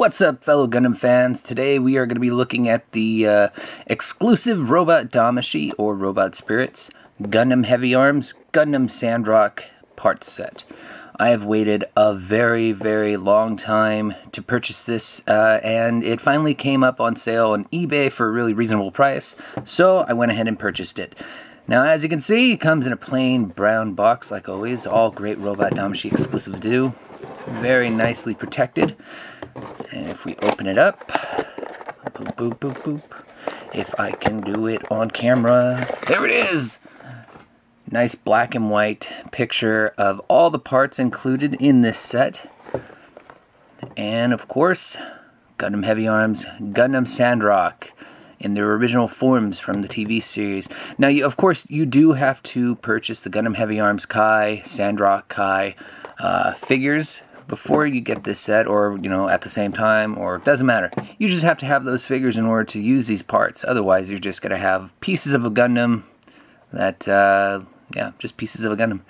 What's up, fellow Gundam fans? Today we are going to be looking at the exclusive Robot Damashii, or Robot Spirits, Gundam Heavyarms, Gundam Sandrock parts set. I have waited a very, very long time to purchase this, and it finally came up on sale on eBay for a really reasonable price, so I went ahead and purchased it. Now, as you can see, it comes in a plain brown box, like always. All great Robot Damashii exclusive do. Very nicely protected. And if we open it up, boop, boop, boop, boop. If I can do it on camera, there it is! Nice black and white picture of all the parts included in this set. And of course, Gundam Heavyarms, Gundam Sandrock in their original forms from the TV series. Now, of course, you do have to purchase the Gundam Heavyarms Kai, Sandrock Kai figures before you get this set, or, you know, at the same time, or it doesn't matter. You just have to have those figures in order to use these parts. Otherwise, you're just going to have pieces of a Gundam that, yeah, just pieces of a Gundam.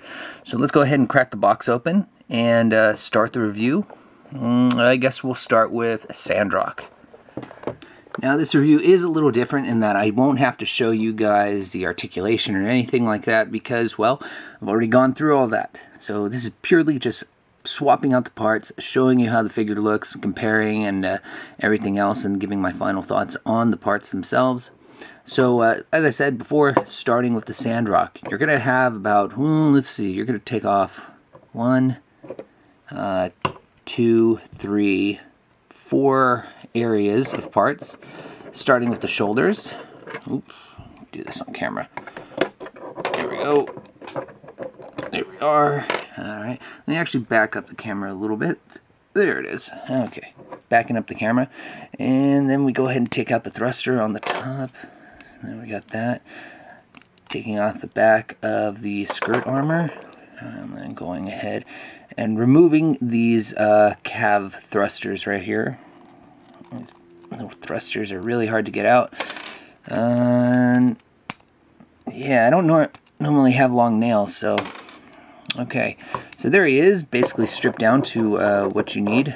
So let's go ahead and crack the box open and start the review. I guess we'll start with Sandrock. Now, this review is a little different in that I won't have to show you guys the articulation or anything like that because, well, I've already gone through all that. So this is purely just swapping out the parts, showing you how the figure looks, comparing and everything else, and giving my final thoughts on the parts themselves. So, as I said before, starting with the Sandrock, you're going to have about, let's see, you're going to take off 1, 2, 3, 4 areas of parts, starting with the shoulders. Oops, do this on camera. There we go. There we are. Alright, let me actually back up the camera a little bit. There it is. Okay, backing up the camera. And then we go ahead and take out the thruster on the top. So then we got that. Taking off the back of the skirt armor. And then going ahead and removing these cav thrusters right here. The thrusters are really hard to get out. Yeah, I don't normally have long nails, so... Okay, so there he is, basically stripped down to what you need.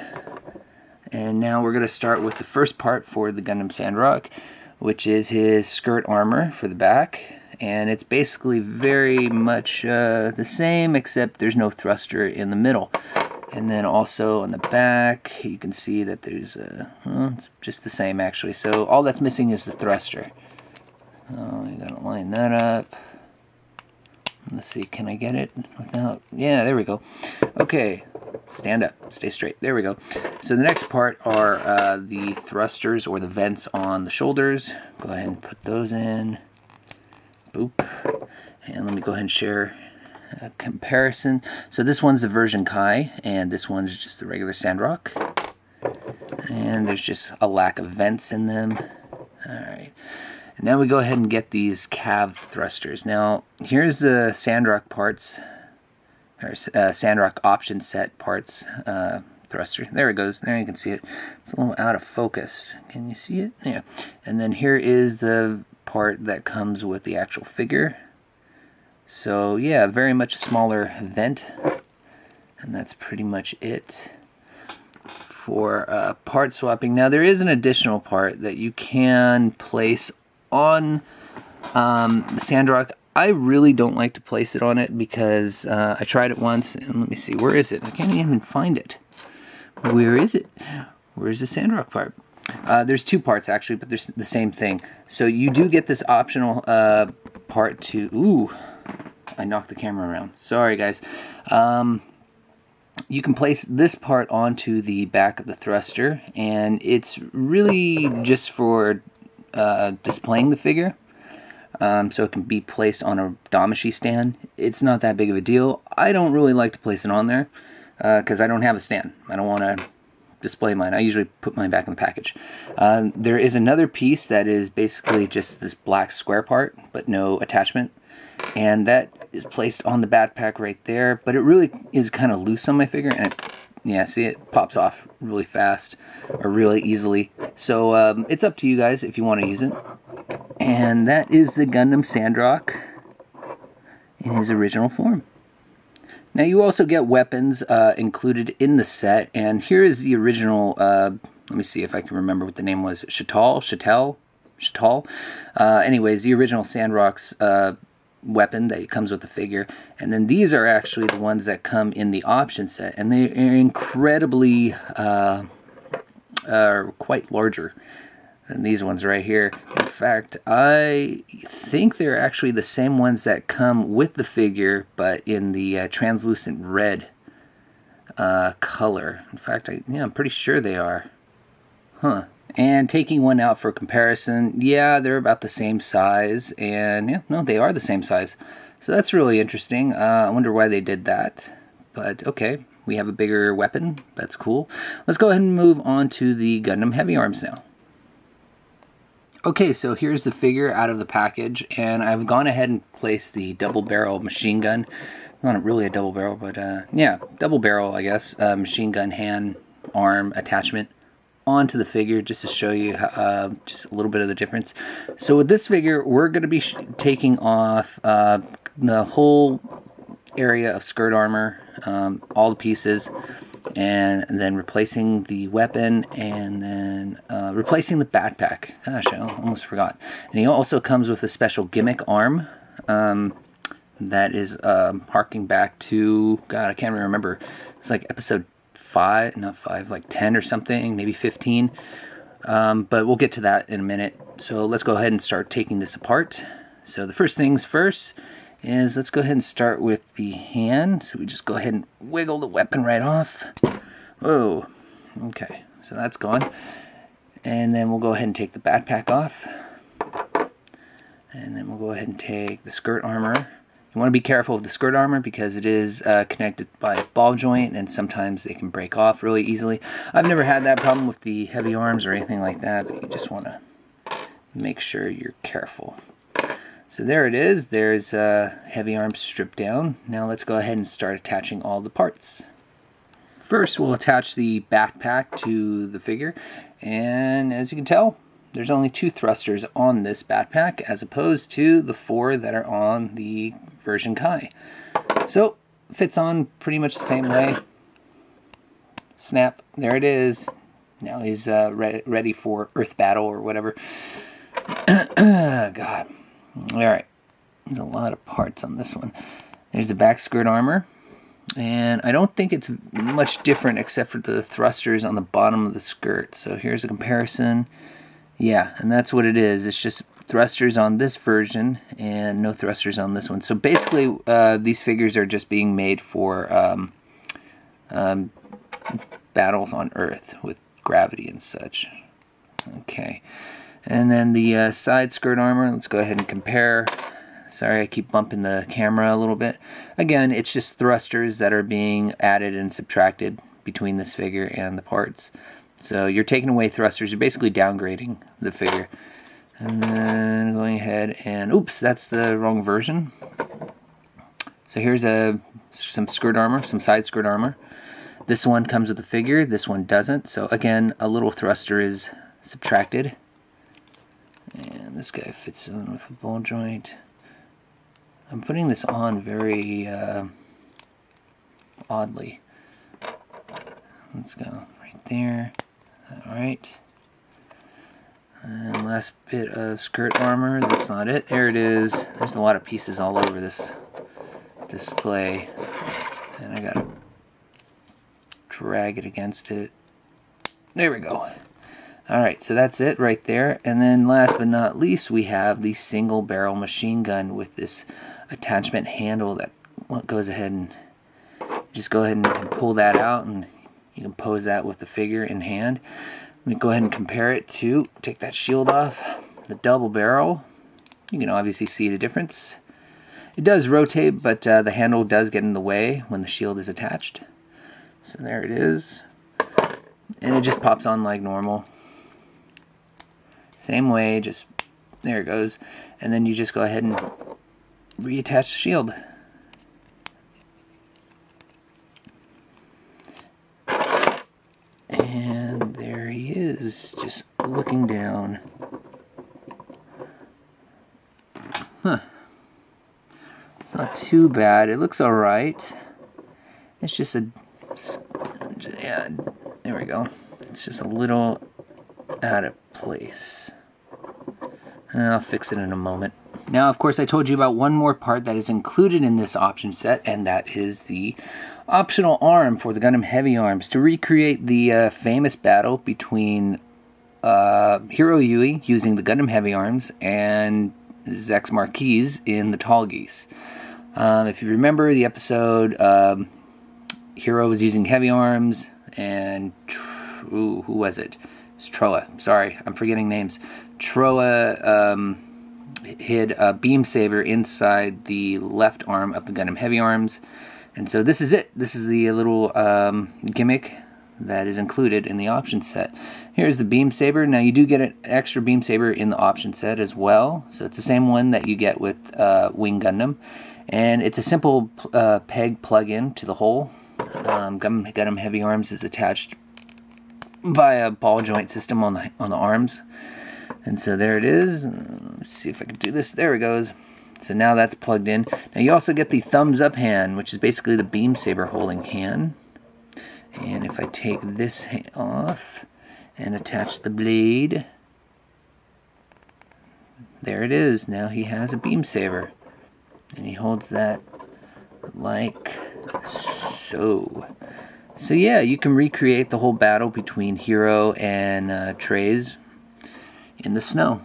And now we're going to start with the first part for the Gundam Sandrock, which is his skirt armor for the back. And it's basically very much the same, except there's no thruster in the middle. And then also on the back, you can see that there's it's just the same actually. So all that's missing is the thruster. So you gotta line that up. Let's see, can I get it without... Yeah, there we go. Okay, stand up, stay straight. There we go. So the next part are the thrusters, or the vents on the shoulders. Go ahead and put those in. Boop. And let me go ahead and share a comparison. So this one's the version Kai, and this one's just the regular Sandrock. And there's just a lack of vents in them. Alright. Now we go ahead and get these cav thrusters. Now, here's the Sandrock parts, or Sandrock option set parts thruster. There it goes. There you can see it. It's a little out of focus. Can you see it? Yeah. And then here is the part that comes with the actual figure. So, yeah, very much a smaller vent. And that's pretty much it for part swapping. Now, there is an additional part that you can place on the Sandrock. I really don't like to place it on it because I tried it once, and let me see, where is it? I can't even find it. Where is it? Where's the Sandrock part? There's two parts actually, but they're the same thing. So you do get this optional part to... Ooh, I knocked the camera around. Sorry guys. You can place this part onto the back of the thruster, and it's really just for displaying the figure, so it can be placed on a Damashii stand. It's not that big of a deal. I don't really like to place it on there because I don't have a stand. I don't want to display mine. I usually put mine back in the package. There is another piece that is basically just this black square part, but no attachment, and that is placed on the backpack right there, but it really is kind of loose on my figure, and it, yeah, see, it pops off really fast, or really easily. So it's up to you guys if you want to use it. And that is the Gundam Sandrock in his original form. Now you also get weapons included in the set, and here is the original Let me see if I can remember what the name was. Chattel. Anyways, the original Sandrock's weapon that comes with the figure, and then these are actually the ones that come in the option set, and they are incredibly quite larger than these ones right here. In fact, I think they're actually the same ones that come with the figure, but in the translucent red color. In fact, I'm pretty sure they are. Huh. And taking one out for comparison, yeah, they're about the same size, and yeah, no, they are the same size. So that's really interesting. I wonder why they did that, but okay, we have a bigger weapon. That's cool. Let's go ahead and move on to the Gundam Heavyarms now. Okay, so here's the figure out of the package, and I've gone ahead and placed the double barrel machine gun. Not really a double barrel, but yeah, double barrel, I guess, machine gun hand arm attachment onto the figure, just to show you just a little bit of the difference. So with this figure, we're going to be taking off the whole area of skirt armor, all the pieces, and then replacing the weapon, and then replacing the backpack. Gosh, I almost forgot. And he also comes with a special gimmick arm that is harking back to, God, I can't remember. It's like episode 5, not 5, like 10 or something, maybe 15. But we'll get to that in a minute. So let's go ahead and start taking this apart. So the first things first is, let's go ahead and start with the hand. So we just go ahead and wiggle the weapon right off. Whoa. Okay, so that's gone. And then we'll go ahead and take the backpack off. And then we'll go ahead and take the skirt armor. You want to be careful with the skirt armor because it is connected by a ball joint, and sometimes they can break off really easily. I've never had that problem with the Heavyarms or anything like that, but you just want to make sure you're careful. So there it is. There's Heavyarms stripped down. Now let's go ahead and start attaching all the parts. First, we'll attach the backpack to the figure, and as you can tell, there's only 2 thrusters on this backpack as opposed to the 4 that are on the version Kai. So, fits on pretty much the same way. Snap, there it is. Now he's ready for Earth battle or whatever. God. Alright, there's a lot of parts on this one. There's the back skirt armor. And I don't think it's much different except for the thrusters on the bottom of the skirt. So here's a comparison. Yeah, and that's what it is. It's just thrusters on this version and no thrusters on this one. So basically, these figures are just being made for battles on Earth with gravity and such. Okay, and then the side skirt armor, let's go ahead and compare. Sorry, I keep bumping the camera a little bit. Again, it's just thrusters that are being added and subtracted between this figure and the parts. So you're taking away thrusters, you're basically downgrading the figure. And then going ahead and, oops, that's the wrong version. So here's some skirt armor, some side skirt armor. This one comes with the figure, this one doesn't. So again, a little thruster is subtracted. And this guy fits on with a ball joint. I'm putting this on very oddly. Let's go right there. Alright. And last bit of skirt armor. That's not it. There it is. There's a lot of pieces all over this display. And I gotta drag it against it. There we go. Alright, so that's it right there. And then last but not least, we have the single barrel machine gun with this attachment handle that goes ahead and just go ahead and pull that out, and you can pose that with the figure in hand. Let me go ahead and compare it to, take that shield off, the double barrel. You can obviously see the difference. It does rotate, but the handle does get in the way when the shield is attached. So there it is. And it just pops on like normal. Same way, just, there it goes. And then you just go ahead and reattach the shield. And there he is, just looking down. Huh. It's not too bad. It looks alright. It's just a... yeah, there we go. It's just a little out of place. I'll fix it in a moment. Now, of course, I told you about one more part that is included in this option set, and that is the optional arm for the Gundam Heavyarms to recreate the famous battle between Hero Yui using the Gundam Heavyarms and Zex Marquise in the Tall Geese. If you remember the episode, Hero was using Heavyarms, and who was it? It's Troa. Sorry, I'm forgetting names. Troa hid a beam saber inside the left arm of the Gundam Heavyarms, and so this is it. This is the little gimmick that is included in the option set. Here's the beam saber. Now you do get an extra beam saber in the option set as well, so it's the same one that you get with Wing Gundam, and it's a simple peg plug-in to the hole. Gundam Heavyarms is attached by a ball joint system on the arms. And so there it is. Let's see if I can do this. There it goes. So now that's plugged in. Now you also get the thumbs up hand, which is basically the beam saber holding hand. And if I take this off and attach the blade, there it is. Now he has a beam saber. And he holds that like so. So yeah, you can recreate the whole battle between Hero and Treize in the snow.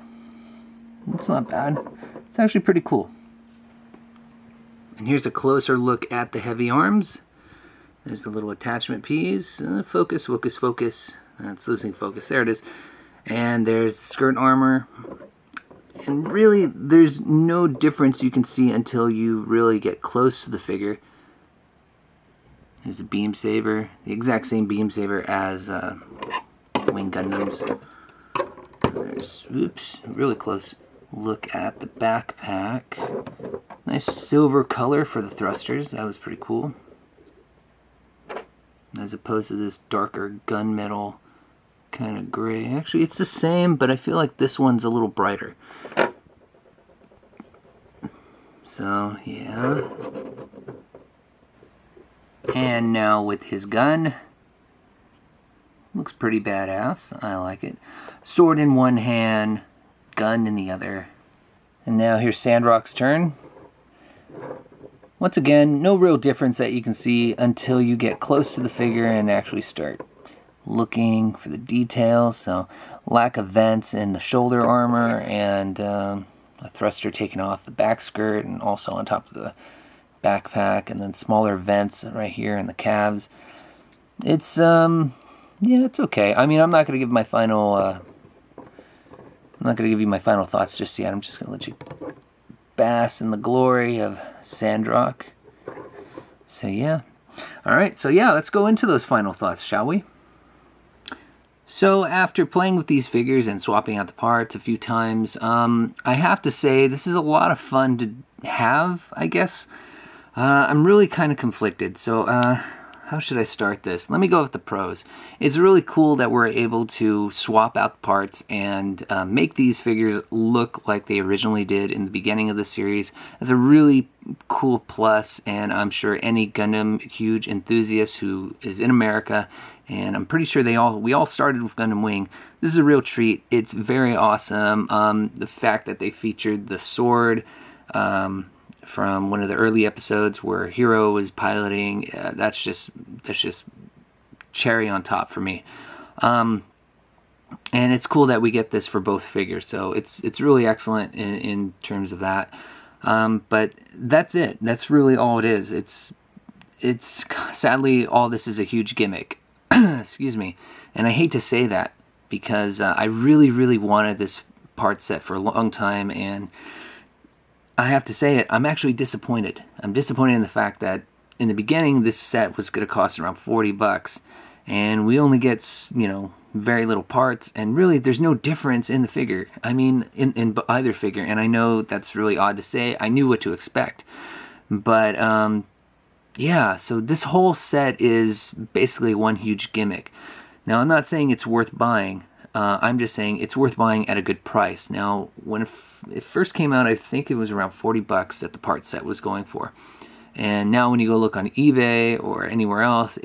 It's not bad. It's actually pretty cool. And here's a closer look at the Heavyarms. There's the little attachment piece. Focus, focus, focus. It's losing focus. There it is. And there's the skirt armor. And really, there's no difference you can see until you really get close to the figure. There's a beam saber, the exact same beam saber as Wing Gundam's. There's, oops, really close look at the backpack. Nice silver color for the thrusters. That was pretty cool. As opposed to this darker gunmetal kind of gray. Actually, it's the same, but I feel like this one's a little brighter. So, yeah. And now with his gun. Looks pretty badass. I like it. Sword in one hand, gun in the other. And now here's Sandrock's turn. Once again, no real difference that you can see until you get close to the figure and actually start looking for the details. So, lack of vents in the shoulder armor, and a thruster taken off the back skirt and also on top of the backpack, and then smaller vents right here in the calves. It's yeah, it's okay. I mean, I'm not gonna give my final I'm not gonna give you my final thoughts just yet. I'm just gonna let you bask in the glory of Sandrock. So yeah. Alright, so yeah, let's go into those final thoughts, shall we? So after playing with these figures and swapping out the parts a few times, I have to say this is a lot of fun to have, I guess. I'm really kind of conflicted, so how should I start this? Let me go with the pros. It's really cool that we're able to swap out parts and make these figures look like they originally did in the beginning of the series. That's a really cool plus, and I'm sure any Gundam huge enthusiast who is in America, and I'm pretty sure we all started with Gundam Wing. This is a real treat. It's very awesome. The fact that they featured the sword from one of the early episodes where Hero was piloting, that's just cherry on top for me. And it's cool that we get this for both figures, so it's really excellent in terms of that. But that's it. That's really all it is. It's sadly all this is a huge gimmick. Excuse me. And I hate to say that because I really wanted this part set for a long time, and I have to say it, I'm actually disappointed. I'm disappointed in the fact that in the beginning this set was going to cost around 40 bucks, and we only get, you know, very little parts, and really there's no difference in the figure. I mean, in either figure, and I know that's really odd to say. I knew what to expect. But yeah, so this whole set is basically one huge gimmick. Now, I'm not saying it's worth buying. I'm just saying it's worth buying at a good price. Now, when it first came out, I think it was around 40 bucks that the part set was going for. And now when you go look on eBay or anywhere else,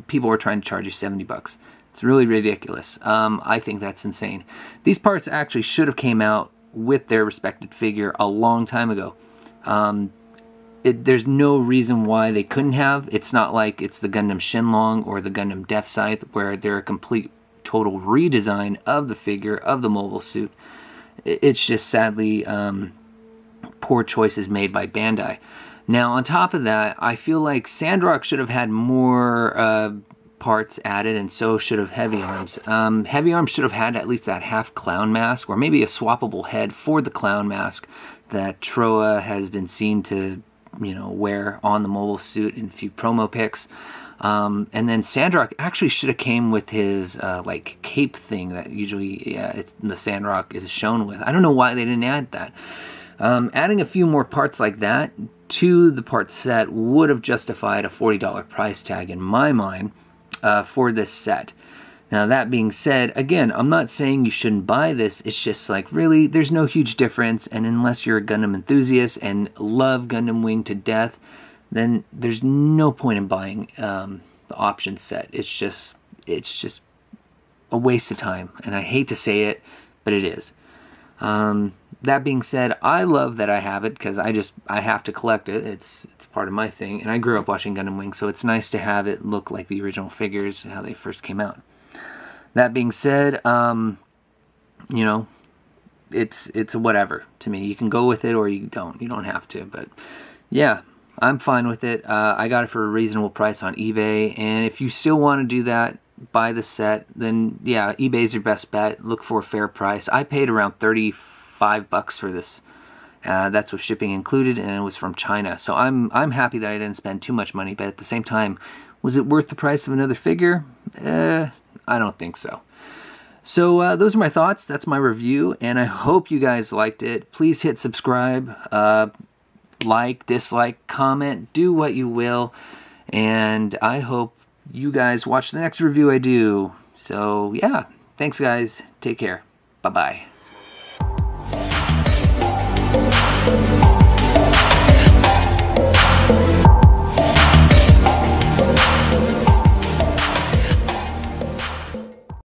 people are trying to charge you 70 bucks. It's really ridiculous. I think that's insane. These parts actually should have came out with their respected figure a long time ago. There's no reason why they couldn't have. It's not like it's the Gundam Shenlong or the Gundam Death Scythe where they're a complete total redesign of the figure, of the mobile suit. It's just sadly poor choices made by Bandai. Now on top of that, I feel like Sandrock should have had more parts added, and so should have Heavyarms. Heavyarms should have had at least that half clown mask, or maybe a swappable head for the clown mask that Troa has been seen to, you know, wear on the mobile suit in a few promo pics. And then Sandrock actually should have came with his like cape thing that usually the Sandrock is shown with. I don't know why they didn't add that. Adding a few more parts like that to the part set would have justified a $40 price tag in my mind for this set. Now that being said, again, I'm not saying you shouldn't buy this. It's just like, really, there's no huge difference, and unless you're a Gundam enthusiast and love Gundam Wing to death, then there's no point in buying the option set. It's just a waste of time, and I hate to say it, but it is. That being said, I love that I have it because I have to collect it. It's part of my thing, and I grew up watching Gundam Wing, so it's nice to have it look like the original figures, how they first came out. That being said, you know, it's a whatever to me. You can go with it or you don't. You don't have to, but yeah, I'm fine with it. I got it for a reasonable price on eBay, and if you still want to do that, buy the set, then yeah, eBay's your best bet. Look for a fair price. I paid around $35 for this. That's with shipping included, and it was from China. So I'm happy that I didn't spend too much money, but at the same time, was it worth the price of another figure? I don't think so. So those are my thoughts. That's my review, and I hope you guys liked it. Please hit subscribe, like, dislike, comment, do what you will, and I hope you guys watch the next review I do. So yeah, thanks guys. Take care. Bye-bye.